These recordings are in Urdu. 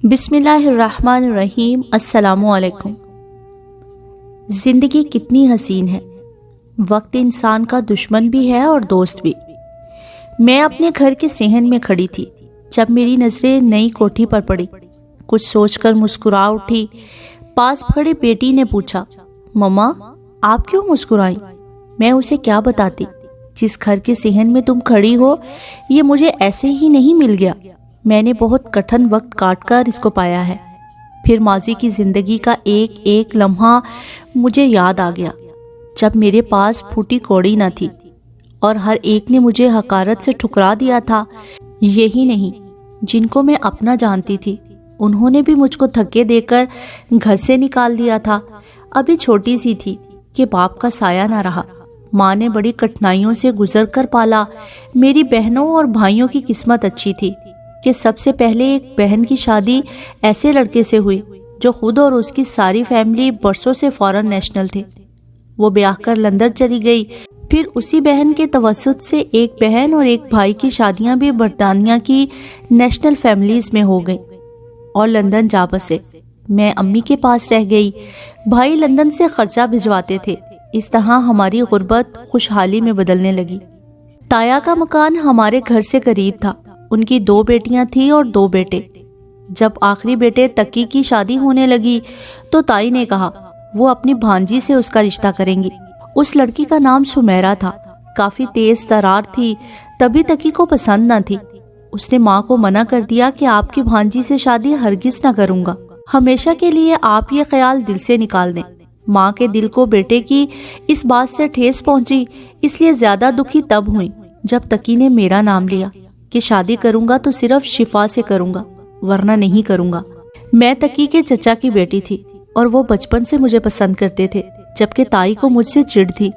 بسم اللہ الرحمن الرحیم۔ السلام علیکم۔ زندگی کتنی حسین ہے، وقت انسان کا دشمن بھی ہے اور دوست بھی۔ میں اپنے گھر کے صحن میں کھڑی تھی جب میری نظریں نئی کوٹھی پر پڑی۔ کچھ سوچ کر مسکرا اٹھی۔ پاس کھڑی بیٹی نے پوچھا، مما آپ کیوں مسکرائیں؟ میں اسے کیا بتاتی، جس گھر کے صحن میں تم کھڑی ہو یہ مجھے ایسے ہی نہیں مل گیا، میں نے بہت کٹھن وقت کاٹ کر اس کو پایا ہے۔ پھر ماضی کی زندگی کا ایک ایک لمحہ مجھے یاد آ گیا، جب میرے پاس پھوٹی کوڑی نہ تھی اور ہر ایک نے مجھے حقارت سے ٹھکرا دیا تھا۔ یہی نہیں، جن کو میں اپنا جانتی تھی انہوں نے بھی مجھ کو دھکے دے کر گھر سے نکال دیا تھا۔ ابھی چھوٹی سی تھی کہ باپ کا سایہ نہ رہا۔ ماں نے بڑی کٹھنائیوں سے گزر کر پالا۔ میری بہنوں اور بھائیوں کی قسمت اچھی تھی کہ سب سے پہلے ایک بہن کی شادی ایسے لڑکے سے ہوئی جو خود اور اس کی ساری فیملی برسوں سے فارن نیشنل تھے۔ وہ بیاہ کر لندن چلی گئی۔ پھر اسی بہن کے توسط سے ایک بہن اور ایک بھائی کی شادیاں بھی برطانیہ کی نیشنل فیملیز میں ہو گئی اور لندن جا بسے۔ میں امی کے پاس رہ گئی۔ بھائی لندن سے خرچہ بھجواتے تھے۔ اس طرح ہماری غربت خوشحالی میں بدلنے لگی۔ تایا کا مکان ہمارے گھر سے قریب تھا۔ ان کی 2 بیٹیاں تھیں اور 2 بیٹے۔ جب آخری بیٹے تقی کی شادی ہونے لگی تو تائی نے کہا وہ اپنی بھانجی سے اس کا رشتہ کریں گی۔ اس لڑکی کا نام سمیرہ تھا، کافی تیز ترار تھی، تبھی تقی کو پسند نہ تھی۔ اس نے ماں کو منع کر دیا کہ آپ کی بھانجی سے شادی ہرگز نہ کروں گا، ہمیشہ کے لیے آپ یہ خیال دل سے نکال دیں۔ ماں کے دل کو بیٹے کی اس بات سے ٹھیس پہنچی، اس لیے زیادہ دکھی تب ہوئی جب تقی نے میرا نام لیا کہ شادی کروں گا تو صرف شفا سے کروں گا، ورنہ نہیں کروں گا۔ میں تقی کے چچا کی بیٹی تھی اور وہ بچپن سے مجھے پسند کرتے تھے، جبکہ تائی کو مجھ سے چڑ تھی۔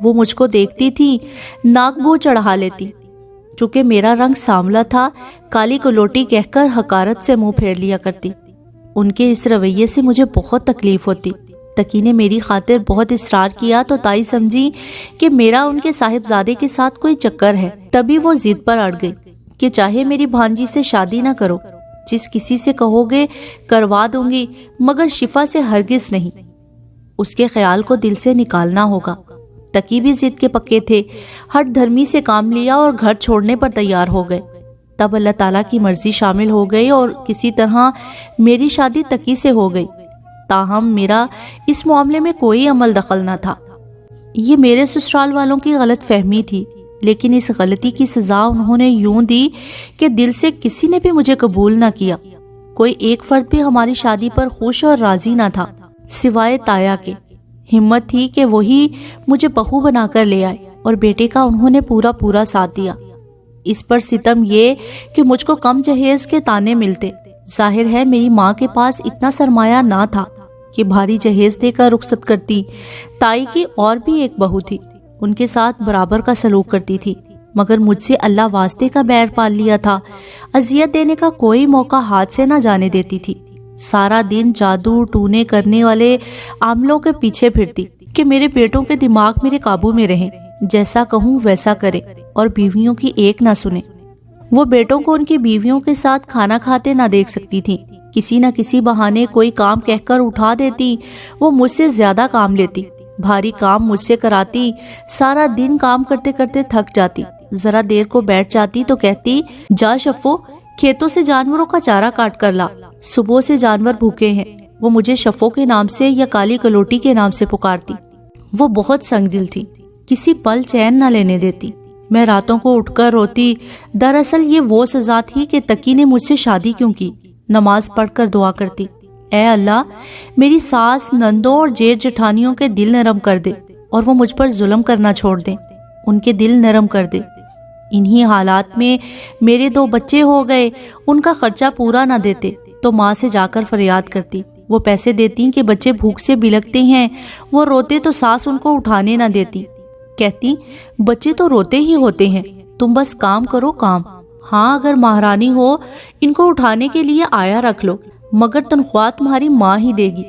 وہ مجھ کو دیکھتی تھی، ناک بو چڑھا لیتی۔ چونکہ میرا رنگ سانولا تھا، کالی کلوٹی کہہ کر حقارت سے منہ پھیر لیا کرتی۔ ان کے اس رویے سے مجھے بہت تکلیف ہوتی۔ تقی نے میری خاطر بہت اصرار کیا تو تائی سمجھی کہ میرا ان کے صاحبزادے کے ساتھ کوئی چکر ہے۔ تبھی وہ ضد پر اڑ گئی کہ چاہے میری بھانجی سے شادی نہ کرو، جس کسی سے کہو گے کروا دوں گی، مگر شفا سے ہرگز نہیں۔ اس کے خیال کو دل سے نکالنا ہوگا۔ تقی بھی ضد کے پکے تھے، ہٹ دھرمی سے کام لیا اور گھر چھوڑنے پر تیار ہو گئے۔ تب اللہ تعالیٰ کی مرضی شامل ہو گئی اور کسی طرح میری شادی تقی سے ہو گئی۔ تاہم میرا اس معاملے میں کوئی عمل دخل نہ تھا۔ یہ میرے سسرال والوں کی غلط فہمی تھی، لیکن اس غلطی کی سزا انہوں نے یوں دی کہ دل سے کسی نے بھی مجھے قبول نہ کیا۔ کوئی ایک فرد بھی ہماری شادی پر خوش اور راضی نہ تھا، سوائے تایا کے۔ ہمت تھی کہ وہی مجھے بہو بنا کر لے آئے اور بیٹے کا انہوں نے پورا ساتھ دیا۔ اس پر ستم یہ کہ مجھ کو کم جہیز کے تانے ملتے۔ ظاہر ہے میری ماں کے پاس اتنا سرمایہ نہ تھا کہ بھاری جہیز دے کر رخصت کرتی۔ تائی کی اور بھی ایک بہو تھی، ان کے ساتھ برابر کا سلوک کرتی تھی، مگر مجھ سے اللہ واسطے کا بیر پال لیا تھا۔ اذیت دینے کا کوئی موقع ہاتھ سے نہ جانے دیتی تھی۔ سارا دن جادو ٹونے کرنے والے عاملوں کے پیچھے پھرتی کہ میرے بیٹوں کے دماغ میرے قابو میں رہیں، جیسا کہوں ویسا کرے اور بیویوں کی ایک نہ سنے۔ وہ بیٹوں کو ان کی بیویوں کے ساتھ کھانا کھاتے نہ دیکھ سکتی تھی۔ کسی نہ کسی بہانے کوئی کام کہہ کر اٹھا دیتی۔ وہ مجھ سے زیادہ کام لیتی، بھاری کام مجھ سے کراتی۔ سارا دن کام کرتے کرتے تھک جاتی، ذرا دیر کو بیٹھ جاتی تو کہتی، جا شفو کھیتوں سے جانوروں کا چارہ کاٹ کر لا، صبح سے جانور بھوکے ہیں۔ وہ مجھے شفو کے نام سے یا کالی کلوٹی کے نام سے پکارتی۔ وہ بہت سنگ دل تھی، کسی پل چین نہ لینے دیتی۔ میں راتوں کو اٹھ کر روتی۔ دراصل یہ وہ سزا تھی کہ تقی نے مجھ سے شادی کیوں کی۔ نماز پڑھ کر دعا کرتی، اے اللہ میری ساس نندوں اور جیٹھ جٹھانیوں کے دل نرم کر دے اور وہ مجھ پر ظلم کرنا چھوڑ دیں، ان کے دل نرم کر دے۔ انہی حالات میں میرے 2 بچے ہو گئے۔ ان کا خرچہ پورا نہ دیتے تو ماں سے جا کر فریاد کرتی۔ وہ پیسے دیتی کہ بچے بھوک سے بلکتے ہیں۔ وہ روتے تو ساس ان کو اٹھانے نہ دیتی، کہتی بچے تو روتے ہی ہوتے ہیں، تم بس کام کرو کام۔ ہاں اگر مہارانی ہو ان کو اٹھانے کے لیے آیا رکھ لو، مگر تنخواہ تمہاری ماں ہی دے گی۔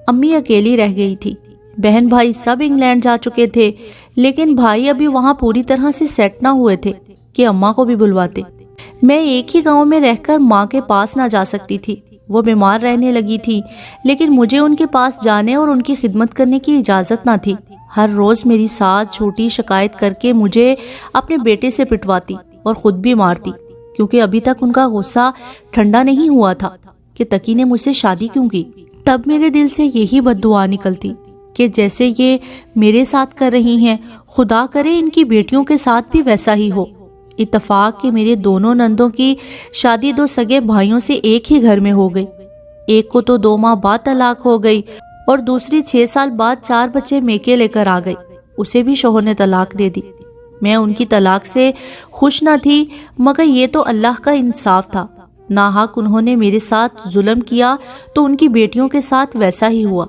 امی اکیلی رہ گئی تھی۔ بہن بھائی سب انگلینڈ جا چکے تھے، لیکن بھائی ابھی وہاں پوری طرح سے سیٹ نہ ہوئے تھے کہ اماں کو بھی بلواتے۔ میں ایک ہی گاؤں میں رہ کر ماں کے پاس نہ جا سکتی تھی، وہ بیمار رہنے لگی تھی، لیکن مجھے ان کے پاس جانے اور ان کی خدمت کرنے کی اجازت نہ تھی۔ ہر روز میری ساس چھوٹی شکایت کر کے مجھے اپنے بیٹے سے پٹواتی اور خود بھی مارتی، کیونکہ ابھی تک ان کا غصہ ٹھنڈا نہیں ہوا تھا کہ تقی نے مجھ سے شادی کیوں کی۔ تب میرے دل سے یہی بد دعا نکلتی کہ جیسے یہ میرے ساتھ کر رہی ہیں، خدا کرے ان کی بیٹیوں کے ساتھ بھی ویسا ہی ہو۔ اتفاق کہ میرے دونوں نندوں کی شادی دو سگے بھائیوں سے ایک ہی گھر میں ہو گئی۔ ایک کو تو 2 ماہ بعد طلاق ہو گئی اور دوسری 6 سال بعد 4 بچے میکے لے کر آ گئی، اسے بھی شوہر نے طلاق دے دی۔ میں ان کی طلاق سے خوش نہ تھی، مگر یہ تو اللہ کا انصاف تھا، ناحق انہوں نے میرے ساتھ ظلم کیا تو ان کی بیٹیوں کے ساتھ ویسا ہی ہوا۔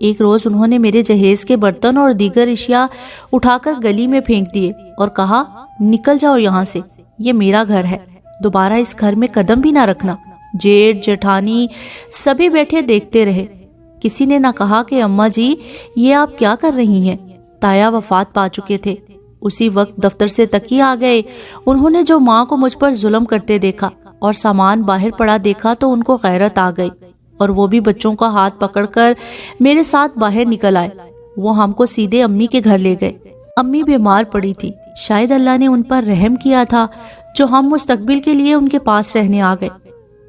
ایک روز انہوں نے میرے جہیز کے برتن اور دیگر اشیاء اٹھا کر گلی میں پھینک دیے اور کہا، نکل جاؤ یہاں سے، یہ میرا گھر ہے، دوبارہ اس گھر میں قدم بھی نہ رکھنا۔ جیٹھ جیٹھانی سبھی بیٹھے دیکھتے رہے، کسی نے نہ کہا کہ اماں جی یہ آپ کیا کر رہی ہیں؟ تایا وفات پا چکے تھے۔ اسی وقت دفتر سے تقی آ گئے، انہوں نے جو ماں کو مجھ پر ظلم کرتے دیکھا اور سامان باہر پڑا دیکھا تو ان کو غیرت آ گئی، اور وہ بھی بچوں کا ہاتھ پکڑ کر میرے ساتھ باہر نکل آئے۔ وہ ہم کو سیدھے امی کے گھر لے گئے۔ امی بیمار پڑی تھی، شاید اللہ نے ان پر رحم کیا تھا جو ہم مستقبل کے لیے ان کے پاس رہنے آ گئے۔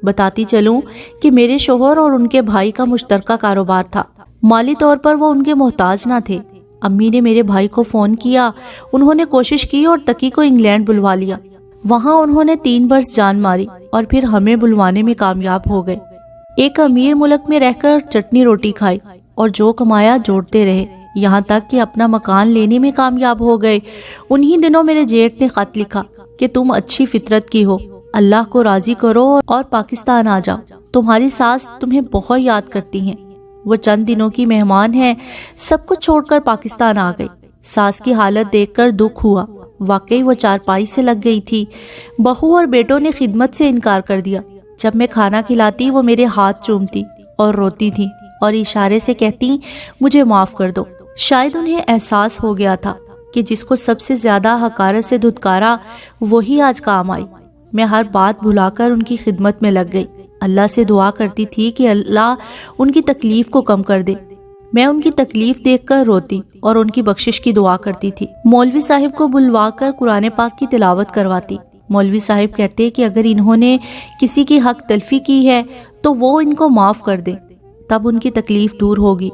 بتاتی چلوں کہ میرے شوہر اور ان کے بھائی کا مشترکہ کاروبار تھا، مالی طور پر وہ ان کے محتاج نہ تھے۔ امی نے میرے بھائی کو فون کیا، انہوں نے کوشش کی اور تقی کو انگلینڈ بلوا لیا۔ وہاں انہوں نے 3 برس جان ماری اور پھر ہمیں بلوانے میں کامیاب ہو گئے۔ ایک امیر ملک میں رہ کر چٹنی روٹی کھائی اور جو کمایا جوڑتے رہے، یہاں تک کہ اپنا مکان لینے میں کامیاب ہو گئے۔ انہی دنوں میرے جیٹھ نے خط لکھا کہ تم اچھی فطرت کی ہو، اللہ کو راضی کرو اور پاکستان آ جاؤ، تمہاری ساس تمہیں بہت یاد کرتی ہیں۔ وہ چند دنوں کی مہمان ہیں، سب کچھ چھوڑ کر پاکستان آ گئی۔ ساس کی حالت دیکھ کر دکھ ہوا، واقعی وہ چارپائی سے لگ گئی تھی۔ بہو اور بیٹوں نے خدمت سے انکار کر دیا۔ جب میں کھانا کھلاتی وہ میرے ہاتھ چومتی اور روتی تھی اور اشارے سے کہتی مجھے معاف کر دو۔ شاید انہیں احساس ہو گیا تھا کہ جس کو سب سے زیادہ حقارت سے دھتکارا وہی آج کام آئی۔ میں ہر بات بھلا کر ان کی خدمت میں لگ گئی، اللہ سے دعا کرتی تھی کہ اللہ ان کی تکلیف کو کم کر دے۔ میں ان کی تکلیف دیکھ کر روتی اور ان کی بخشش کی دعا کرتی تھی۔ مولوی صاحب کو بلوا کر قرآن پاک کی تلاوت کرواتی۔ مولوی صاحب کہتے کہ اگر انہوں نے کسی کی حق تلفی کی ہے تو وہ ان کو معاف کر دیں، تب ان کی تکلیف دور ہوگی۔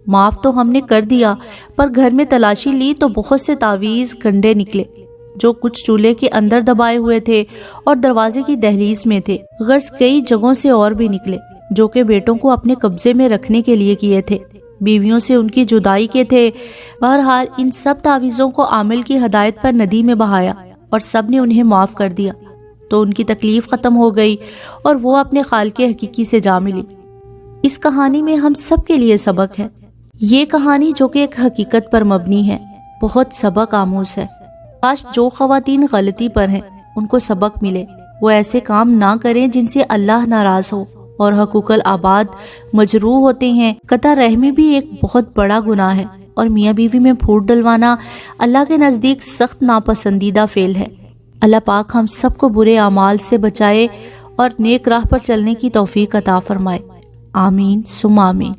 معاف تو ہم نے کر دیا، پر گھر میں تلاشی لی تو بہت سے تعویذ کنڈے نکلے جو کچھ چولہے کے اندر دبائے ہوئے تھے اور دروازے کی دہلیز میں تھے، غرض کئی جگہوں سے اور بھی نکلے جو کہ بیٹوں کو اپنے قبضے میں رکھنے کے لیے کیے تھے، بیویوں سے ان کی جدائی کے تھے۔ بہرحال ان سب تعویذوں کو عامل کی ہدایت پر ندی میں بہایا اور سب نے انہیں معاف کر دیا، تو ان کی تکلیف ختم ہو گئی اور وہ اپنے خالق حقیقی سے جا ملی۔ اس کہانی میں ہم سب کے لیے سبق ہے۔ یہ کہانی جو کہ ایک حقیقت پر مبنی ہے، بہت سبق آموز ہے۔ کاش جو خواتین غلطی پر ہیں ان کو سبق ملے، وہ ایسے کام نہ کریں جن سے اللہ ناراض ہو اور حقوق العباد مجروح ہوتے ہیں۔ قطع رحمی بھی ایک بہت بڑا گناہ ہے اور میاں بیوی میں پھوٹ ڈلوانا اللہ کے نزدیک سخت ناپسندیدہ فعل ہے۔ اللہ پاک ہم سب کو برے اعمال سے بچائے اور نیک راہ پر چلنے کی توفیق عطا فرمائے، آمین ثم آمین۔